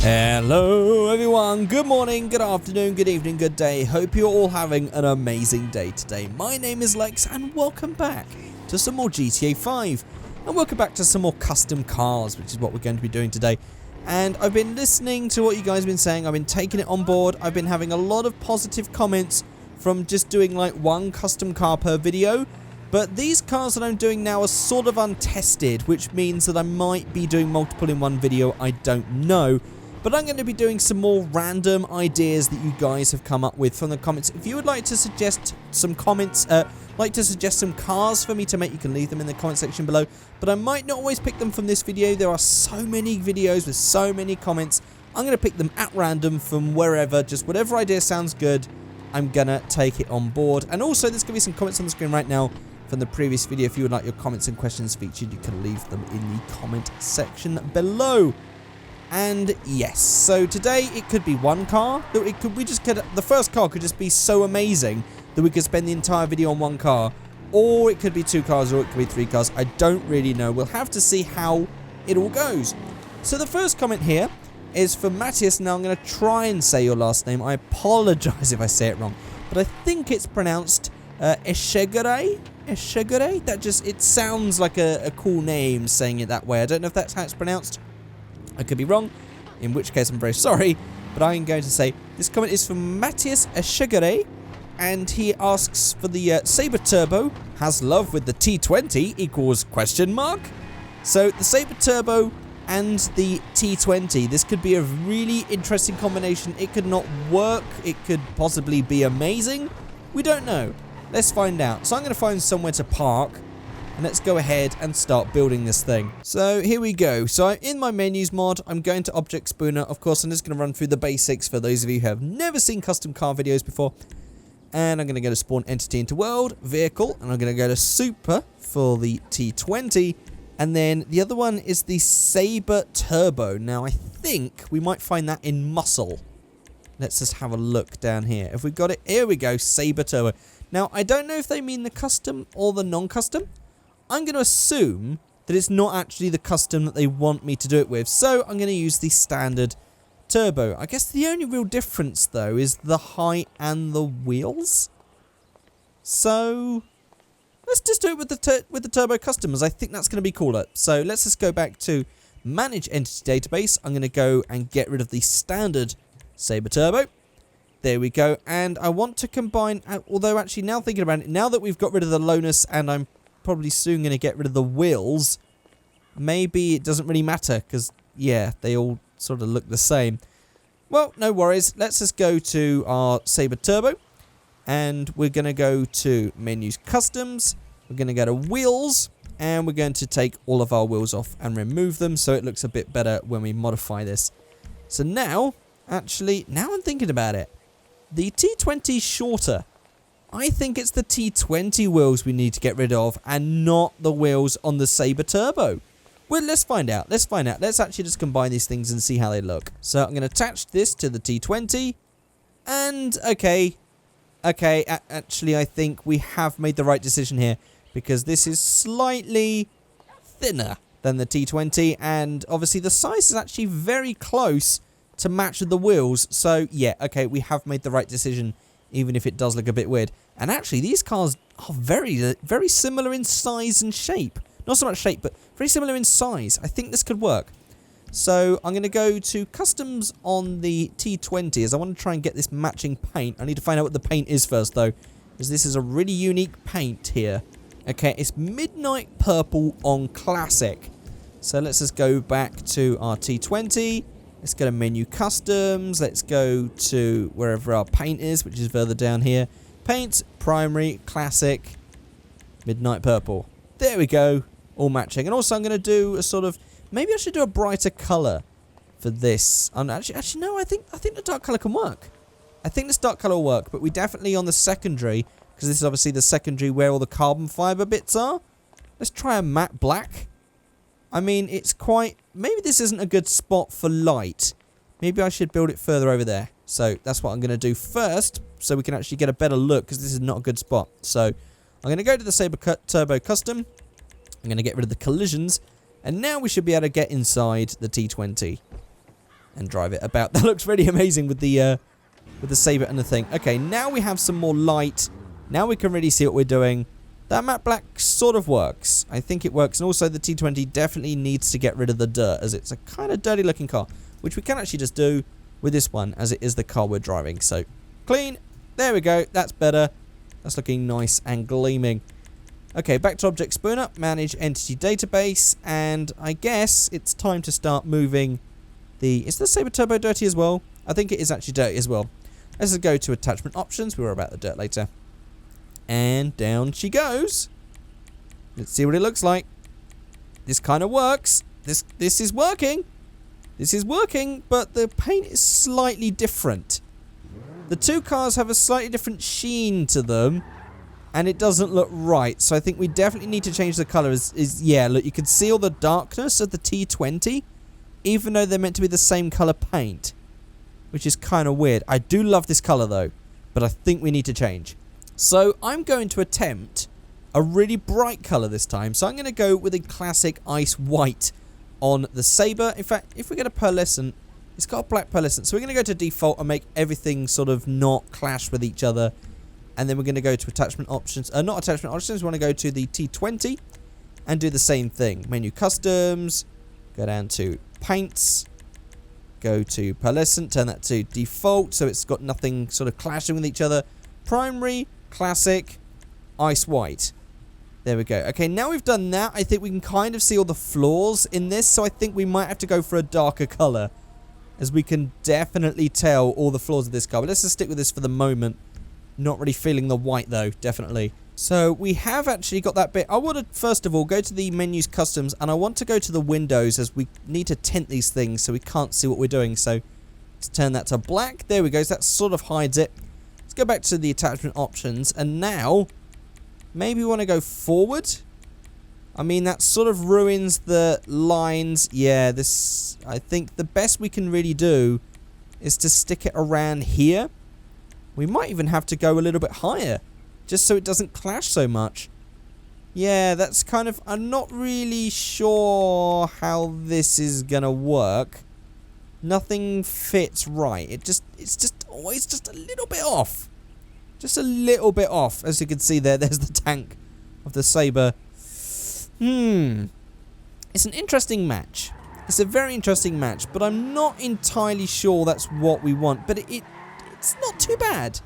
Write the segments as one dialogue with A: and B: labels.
A: Hello everyone, good morning, good afternoon, good evening, good day. Hope you're all having an amazing day today. My name is Lex and welcome back to some more GTA 5. And welcome back to some more custom cars, which is what we're going to be doing today. And I've been listening to what you guys have been saying, I've been taking it on board. I've been having a lot of positive comments from just doing like one custom car per video. But these cars that I'm doing now are sort of untested, which means that I might be doing multiple in one video, I don't know. But I'm going to be doing some more random ideas that you guys have come up with from the comments. If you would like to suggest some comments, suggest some cars for me to make, you can leave them in the comment section below. But I might not always pick them from this video. There are so many videos with so many comments. I'm going to pick them at random from wherever. Just whatever idea sounds good, I'm going to take it on board. And also, there's going to be some comments on the screen right now from the previous video. If you would like your comments and questions featured, you can leave them in the comment section below. And yes, so today it could be one car. The first car could just be so amazing that we could spend the entire video on one car, or it could be two cars, or it could be three cars. I don't really know. We'll have to see how it all goes. So the first comment here is from Matthias. Now I'm going to try and say your last name. I apologize if I say it wrong, but I think it's pronounced Figureight. Figureight. It sounds like a cool name saying it that way. I don't know if that's how it's pronounced. I could be wrong, in which case I'm very sorry, but I'm going to say this comment is from Matthias Figureight, and he asks for the Sabre Turbo has love with the T20 equals question mark. So the Sabre Turbo and the T20, this could be a really interesting combination. It could not work, it could possibly be amazing. We don't know. Let's find out. So I'm going to find somewhere to park. And let's go ahead and start building this thing. So here we go. So in my menus mod, I'm going to Object Spooner. Of course, I'm just going to run through the basics for those of you who have never seen custom car videos before. And I'm going to go to Spawn Entity into World, Vehicle. And I'm going to go to Super for the T20. And then the other one is the Sabre Turbo. Now, I think we might find that in Muscle. Let's just have a look down here. If we got it, here we go, Sabre Turbo. Now, I don't know if they mean the custom or the non-custom. I'm going to assume that it's not actually the custom that they want me to do it with. So I'm going to use the standard turbo. I guess the only real difference, though, is the height and the wheels. So let's just do it with the turbo customers. I think that's going to be cooler. So let's just go back to Manage Entity Database. I'm going to go and get rid of the standard Sabre Turbo. There we go. And I want to combine, although actually now thinking about it, now that we've got rid of the lowness and I'm probably soon going to get rid of the wheels, maybe it doesn't really matter because, yeah, they all sort of look the same. Well, no worries. Let's just go to our Sabre Turbo and we're going to go to Menus Customs. We're going to go to Wheels and we're going to take all of our wheels off and remove them so it looks a bit better when we modify this. So now, actually, now I'm thinking about it. The T20 is shorter. I think it's the T20 wheels we need to get rid of and not the wheels on the Sabre Turbo. Well, let's find out. Let's actually just combine these things and see how they look. So I'm going to attach this to the T20. And, okay, actually I think we have made the right decision here because this is slightly thinner than the T20. And obviously the size is actually very close to match with the wheels. So, yeah, okay, we have made the right decision, even if it does look a bit weird. And actually, these cars are very, very similar in size and shape. Not so much shape, but very similar in size. I think this could work. So I'm going to go to Customs on the T20, as I want to try and get this matching paint. I need to find out what the paint is first, though, because this is a really unique paint here. Okay, it's Midnight Purple on Classic. So let's just go back to our T20. Let's go to Menu Customs. Let's go to wherever our paint is, which is further down here. Paint, Primary, Classic, Midnight Purple. There we go. All matching. And also I'm going to do a sort of, maybe I should do a brighter colour for this. Actually, no, I think the dark colour can work. I think this dark colour will work, but we definitely on the secondary, because this is obviously the secondary where all the carbon fibre bits are. Let's try a matte black. I mean, it's quite... Maybe this isn't a good spot for light. Maybe I should build it further over there. So that's what I'm going to do first, so we can actually get a better look, because this is not a good spot. So I'm going to go to the Sabre Turbo Custom. I'm going to get rid of the collisions. And now we should be able to get inside the T20. and drive it about. That looks really amazing with the Sabre and the thing. Okay, now we have some more light. Now we can really see what we're doing. That matte black sort of works. I think it works. And also the T20 definitely needs to get rid of the dirt, as it's a kind of dirty looking car, which we can actually just do with this one, as it is the car we're driving. So clean. There we go. That's better. That's looking nice and gleaming. Okay, back to Object Spooner, manage entity database, and I guess it's time to start moving the... Is the Sabre Turbo dirty as well? I think it is actually dirty as well. Let's just go to attachment options. We'll worry about the dirt later. And down she goes. Let's see what it looks like. This kind of works. This is working. This is working, but the paint is slightly different. The two cars have a slightly different sheen to them, and it doesn't look right. So I think we definitely need to change the colour. Yeah, look, you can see all the darkness of the T20, even though they're meant to be the same colour paint, which is kind of weird. I do love this colour though, but I think we need to change. So I'm going to attempt a really bright colour this time. So I'm going to go with a classic ice white on the Sabre. In fact, if we get a pearlescent, it's got a black pearlescent. So we're going to go to default and make everything sort of not clash with each other. And then we're going to go to attachment options. Not attachment options. We want to go to the T20 and do the same thing. Menu customs. Go down to paints. Go to pearlescent. Turn that to default. So it's got nothing sort of clashing with each other. Primary, classic, ice white. There we go. Okay, now we've done that, I think we can kind of see all the flaws in this. So I think we might have to go for a darker colour, as we can definitely tell all the flaws of this car. But let's just stick with this for the moment. Not really feeling the white though, definitely. So we have actually got that bit. I want to first of all go to the menus customs, and I want to go to the windows, as we need to tint these things so we can't see what we're doing. So let's turn that to black. There we go. So that sort of hides it. Let's go back to the attachment options, and now maybe we want to go forward. I mean, that sort of ruins the lines. Yeah, this, I think the best we can really do is to stick it around here. We might even have to go a little bit higher, just so it doesn't clash so much. Yeah, that's kind of... I'm not really sure how this is going to work. Nothing fits right. It's just always just a little bit off. Just a little bit off. As you can see there, there's the tank of the Sabre. It's an interesting match. It's a very interesting match, but I'm not entirely sure that's what we want. But it's not too bad.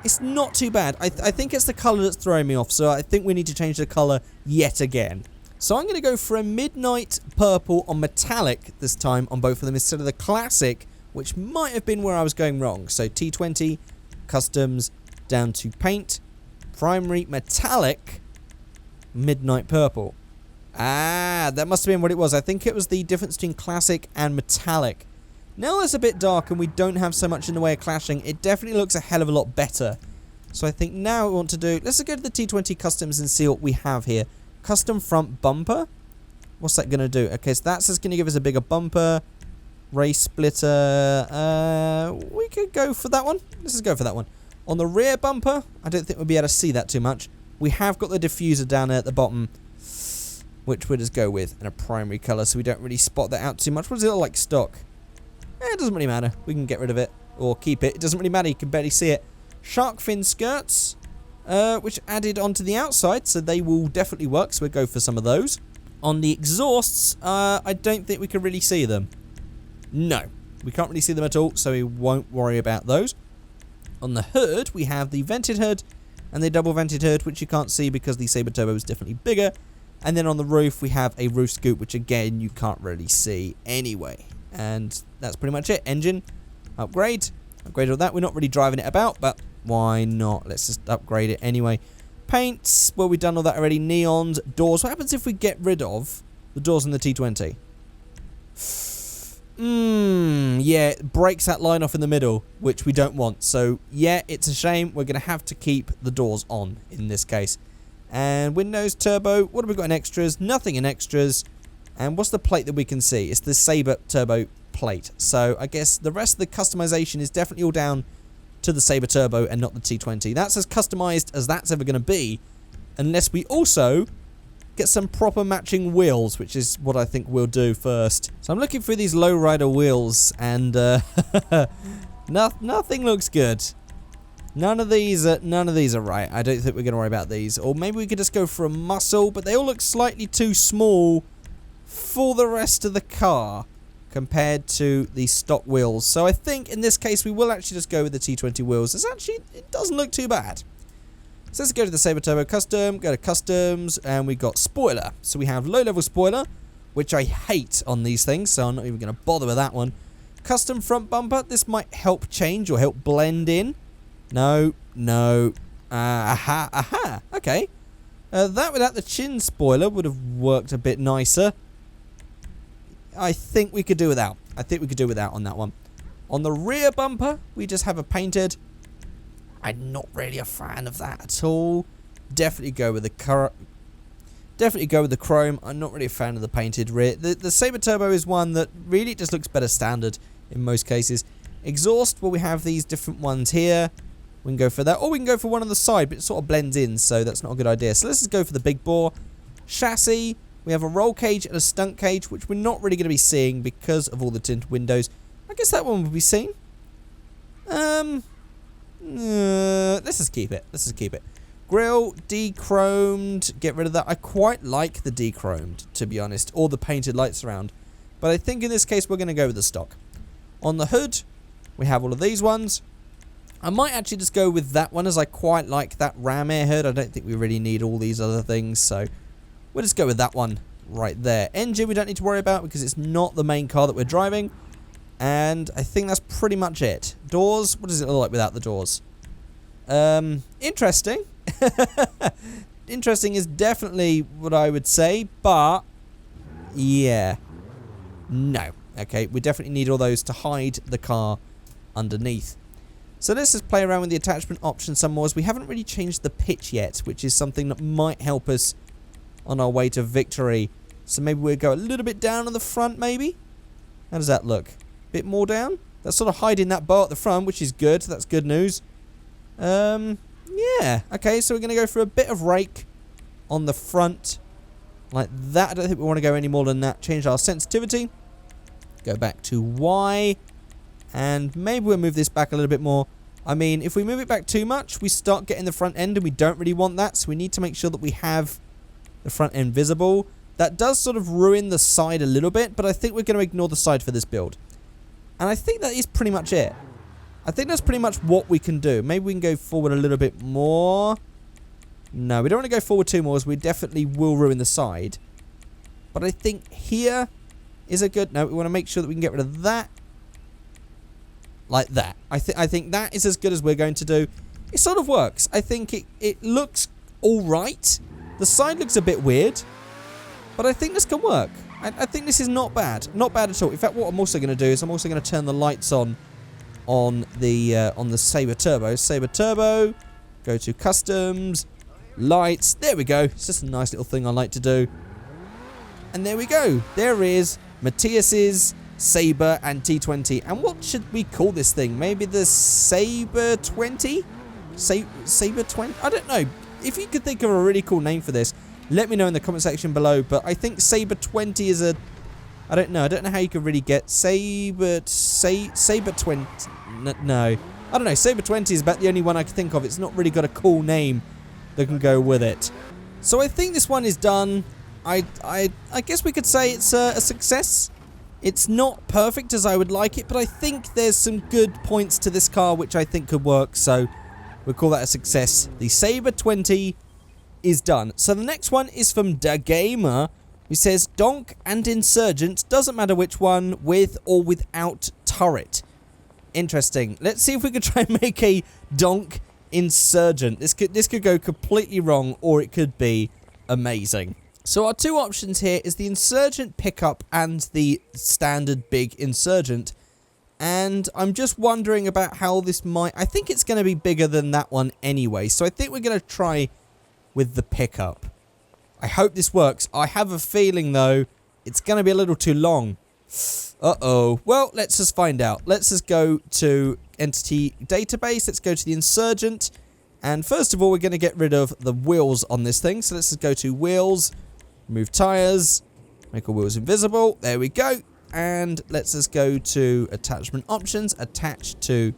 A: It's not too bad. I think it's the colour that's throwing me off, so I think we need to change the colour yet again. So I'm going to go for a midnight purple on metallic this time on both of them, instead of the classic, which might have been where I was going wrong. So T20, customs, down to paint, primary, metallic, midnight purple. Ah, that must have been what it was. I think it was the difference between classic and metallic. Now it's a bit dark and we don't have so much in the way of clashing, it definitely looks a hell of a lot better. So I think now what we want to do, let's go to the T20 customs and see what we have here. Custom front bumper. What's that going to do? Okay, so that's just going to give us a bigger bumper. Race splitter. We could go for that one. Let's just go for that one. On the rear bumper, I don't think we'll be able to see that too much. We have got the diffuser down there at the bottom, which we'll just go with in a primary colour, so we don't really spot that out too much. What does it look like stock? It doesn't really matter. We can get rid of it or keep it. It doesn't really matter. You can barely see it. Shark fin skirts, which added onto the outside, so they will definitely work. So we'll go for some of those. On the exhausts, I don't think we can really see them. No, we can't really see them at all, so we won't worry about those. On the hood, we have the vented hood and the double vented hood, which you can't see because the Sabre Turbo is definitely bigger. And then on the roof, we have a roof scoop, which again, you can't really see anyway. And that's pretty much it. Engine, upgrade all that. We're not really driving it about, but why not? Let's just upgrade it anyway. Paints, well, we've done all that already. Neons, doors. What happens if we get rid of the doors in the T20? Yeah, it breaks that line off in the middle, which we don't want. So, yeah, it's a shame. We're going to have to keep the doors on in this case. And Windows Turbo, what have we got in extras? Nothing in extras. And what's the plate that we can see? It's the Sabre Turbo plate. So I guess the rest of the customization is definitely all down to the Sabre Turbo and not the T20. That's as customized as that's ever going to be, unless we also get some proper matching wheels, which is what I think we'll do first. So I'm looking through these lowrider wheels, and nothing looks good. None of these are right. I don't think we're going to worry about these. Or maybe we could just go for a muscle, but they all look slightly too small for the rest of the car compared to the stock wheels. So I think in this case we will actually just go with the T20 wheels. It doesn't look too bad. So let's go to the Sabre Turbo Custom, go to Customs, and we got Spoiler. So we have low-level spoiler, which I hate on these things, so I'm not even going to bother with that one. Custom front bumper, this might help change or help blend in. No. Aha. Okay. That without the chin spoiler would have worked a bit nicer. I think we could do without. On that one. On the rear bumper, we just have a painted. I'm not really a fan of that at all. Definitely go with the chrome. I'm not really a fan of the painted rear. The Sabre Turbo is one that really just looks better standard in most cases. Exhaust, well, we have these different ones here. We can go for that, or we can go for one on the side, but it sort of blends in, so that's not a good idea. So let's just go for the big bore. Chassis, we have a roll cage and a stunt cage, which we're not really going to be seeing because of all the tinted windows. I guess that one will be seen. Let's just keep it. Grille, de-chromed, get rid of that. I quite like the de-chromed, to be honest, or the painted lights around. But I think in this case we're going to go with the stock. On the hood, we have all of these ones. I might actually just go with that one, as I quite like that ram air hood. I don't think we really need all these other things, so we'll just go with that one right there. Engine we don't need to worry about because it's not the main car that we're driving. And I think that's pretty much it. Doors, what does it look like without the doors? Interesting. Interesting is definitely what I would say, but yeah. No. Okay, we definitely need all those to hide the car underneath. So let's just play around with the attachment option some more, as we haven't really changed the pitch yet, which is something that might help us on our way to victory. So maybe we'll go a little bit down on the front, maybe? How does that look? Bit more down? That's sort of hiding that bar at the front, which is good. That's good news. Yeah. Okay, so we're going to go for a bit of rake on the front. Like that. I don't think we want to go any more than that. Change our sensitivity. Go back to Y. And maybe we'll move this back a little bit more. I mean, if we move it back too much, we start getting the front end, and we don't really want that. So we need to make sure that we have the front end visible. That does sort of ruin the side a little bit, but I think we're going to ignore the side for this build. And I think that is pretty much it. I think that's pretty much what we can do. Maybe we can go forward a little bit more. No, we don't want to go forward too more, as we definitely will ruin the side. But I think here is a good... No, we want to make sure that we can get rid of that. Like that. I think that is as good as we're going to do. It sort of works. I think it looks alright. The side looks a bit weird. But I think this can work. I think this is not bad. Not bad at all. In fact, what I'm also going to do is I'm also going to turn the lights on the Sabre Turbo. Sabre Turbo. Go to Customs. Lights. There we go. It's just a nice little thing I like to do. And there we go. There is Matthias's Sabre and T20. And what should we call this thing? Maybe the Sabre 20? Sabre 20? I don't know. If you could think of a really cool name for this, let me know in the comment section below. But I think Sabre 20 is a... I don't know. I don't know how you could really get Sabre 20... No. I don't know. Sabre 20 is about the only one I can think of. It's not really got a cool name that can go with it. So I think this one is done. I guess we could say it's a success. It's not perfect as I would like it, but I think there's some good points to this car which I think could work, so we'll call that a success. The Sabre 20 is done. So the next one is from Da Gamer, who says, Donk and Insurgent, doesn't matter which one, with or without turret. Interesting. Let's see if we could try and make a Donk Insurgent. This could go completely wrong, or it could be amazing. So our two options here is the Insurgent pickup and the standard big Insurgent. And I'm just wondering about how this might... I think it's going to be bigger than that one anyway. So I think we're going to try with the pickup. I hope this works. I have a feeling, though, it's going to be a little too long. Uh-oh. Well, let's just find out. Let's just go to Entity Database. Let's go to the Insurgent. And first of all, we're going to get rid of the wheels on this thing. So let's just go to Wheels. Remove tyres. Make all wheels invisible. There we go. And let's just go to attachment options. Attach to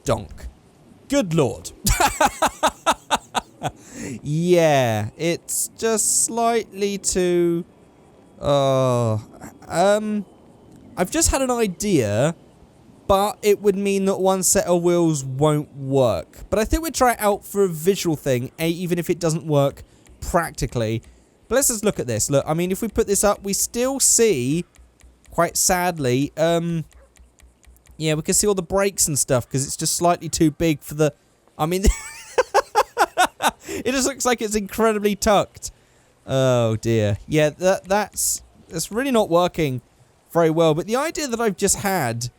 A: donk. Good lord. Yeah, it's just slightly too... I've just had an idea, but it would mean that one set of wheels won't work. But I think we'll try it out for a visual thing, even if it doesn't work practically. But let's just look at this. Look, I mean, if we put this up, we still see, quite sadly, yeah, we can see all the brakes and stuff because it's just slightly too big for the... I mean, it just looks like it's incredibly tucked. Oh, dear. Yeah, that's really not working very well. But the idea that I've just had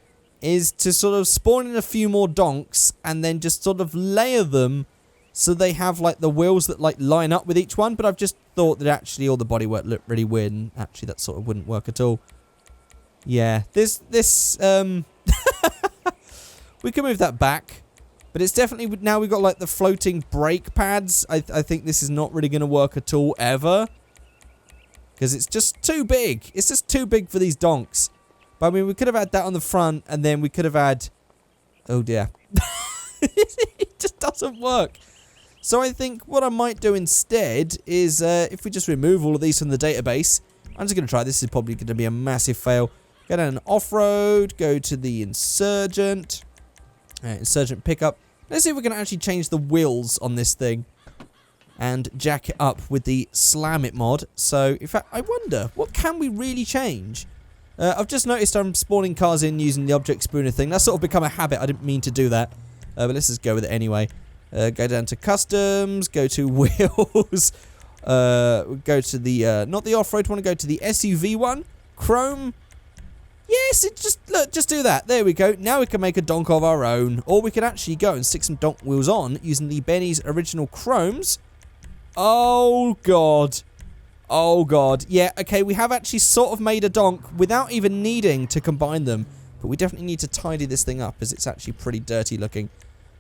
A: is to sort of spawn in a few more donks and then just sort of layer them so they have, like, the wheels that, like, line up with each one. But I've just thought that actually all the bodywork looked really weird, and actually that sort of wouldn't work at all. Yeah, this, we can move that back. But it's definitely, now we've got, like, the floating brake pads. I think this is not really going to work at all, ever. Because it's just too big. It's just too big for these donks. But, I mean, we could have had that on the front, and then we could have had... Oh, dear. It just doesn't work. So I think what I might do instead is, if we just remove all of these from the database, I'm just going to try. This is probably going to be a massive fail. Go down off-road, go to the Insurgent. Insurgent pickup. Let's see if we can actually change the wheels on this thing and jack it up with the Slam It mod. So, in fact, I wonder, what can we really change? I've just noticed I'm spawning cars in using the object spooner thing. That's sort of become a habit. I didn't mean to do that. But let's just go with it anyway. Go down to customs, go to wheels, go to the, not the off-road one, go to the SUV one, chrome. Yes, it just do that. There we go. Now we can make a donk of our own. Or we can actually go and stick some donk wheels on using the Benny's original chromes. Oh, God. Oh, God. Yeah, okay, we have actually sort of made a donk without even needing to combine them. But we definitely need to tidy this thing up as it's actually pretty dirty looking.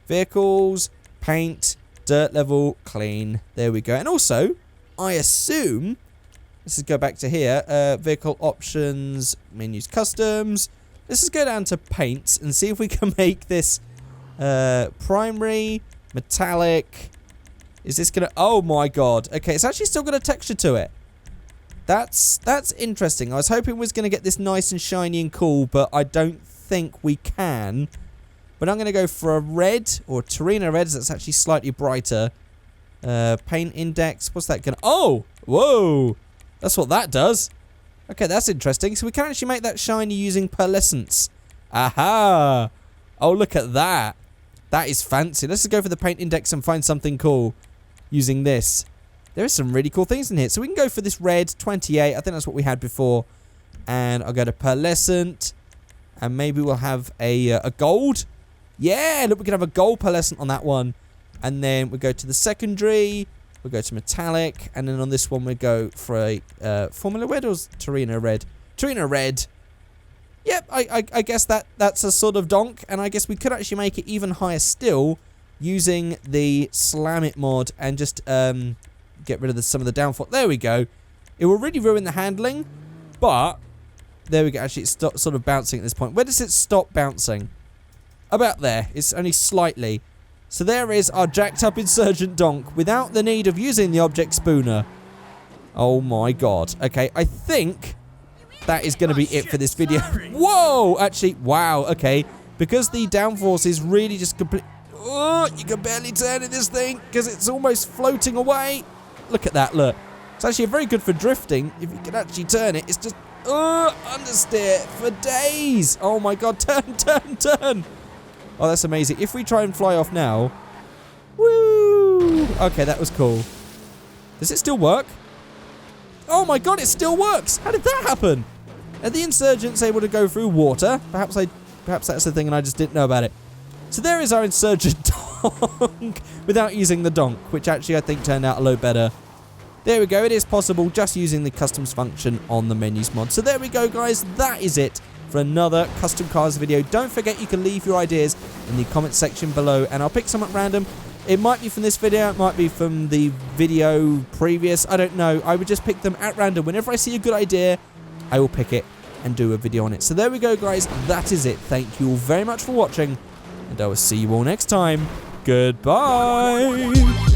A: Vehicles, paint, dirt level, clean. There we go. And also, I assume... Let's just go back to here. Vehicle options, menus, customs. Let's just go down to paints and see if we can make this primary, metallic. Is this going to... Oh, my God. Okay, it's actually still got a texture to it. That's interesting. I was hoping we was going to get this nice and shiny and cool, but I don't think we can. But I'm going to go for a red, or Torino red, that's actually slightly brighter. Paint index. What's that going to... Oh! Whoa! That's what that does. Okay, that's interesting. So we can actually make that shiny using pearlescence. Aha! Oh, look at that. That is fancy. Let's just go for the paint index and find something cool using this. There are some really cool things in here. So we can go for this red, 28. I think that's what we had before. And I'll go to pearlescent. And maybe we'll have a gold. Yeah, look, we can have a gold pearlescent on that one. And then we go to the secondary. We'll go to metallic, and then on this one we go for a Formula Red or Torino Red? Torino Red. Yep, I guess that's a sort of donk, and I guess we could actually make it even higher still using the Slam It mod and just get rid of some of the downforce. There we go. It will really ruin the handling, but there we go. Actually, it's sort of bouncing at this point. Where does it stop bouncing? About there. It's only slightly. So there is our jacked up Insurgent donk without the need of using the object spooner. Oh my God. Okay, I think that is going to be it for this video. Whoa! Actually, wow, okay. Because the downforce is really just complete... Oh, you can barely turn in this thing because it's almost floating away. Look at that, look. It's actually very good for drifting. If you can actually turn it, it's just... understeer for days. Oh my God, turn, turn, turn. Oh, that's amazing. If we try and fly off now... Woo! Okay, that was cool. Does it still work? Oh my God, it still works! How did that happen? Are the Insurgents able to go through water? Perhaps that's the thing and I just didn't know about it. So there is our Insurgent donk without using the donk, which actually I think turned out a lot better. There we go. It is possible just using the customs function on the menus mod. So there we go, guys. That is it for another custom cars video. Don't forget you can leave your ideas in the comment section below and I'll pick some at random It might be from this video, it might be from the video previous, I don't know. I would just pick them at random. Whenever I see a good idea, I will pick it and do a video on it. So there we go, guys. That is it. Thank you all very much for watching, and I will see you all next time. Goodbye.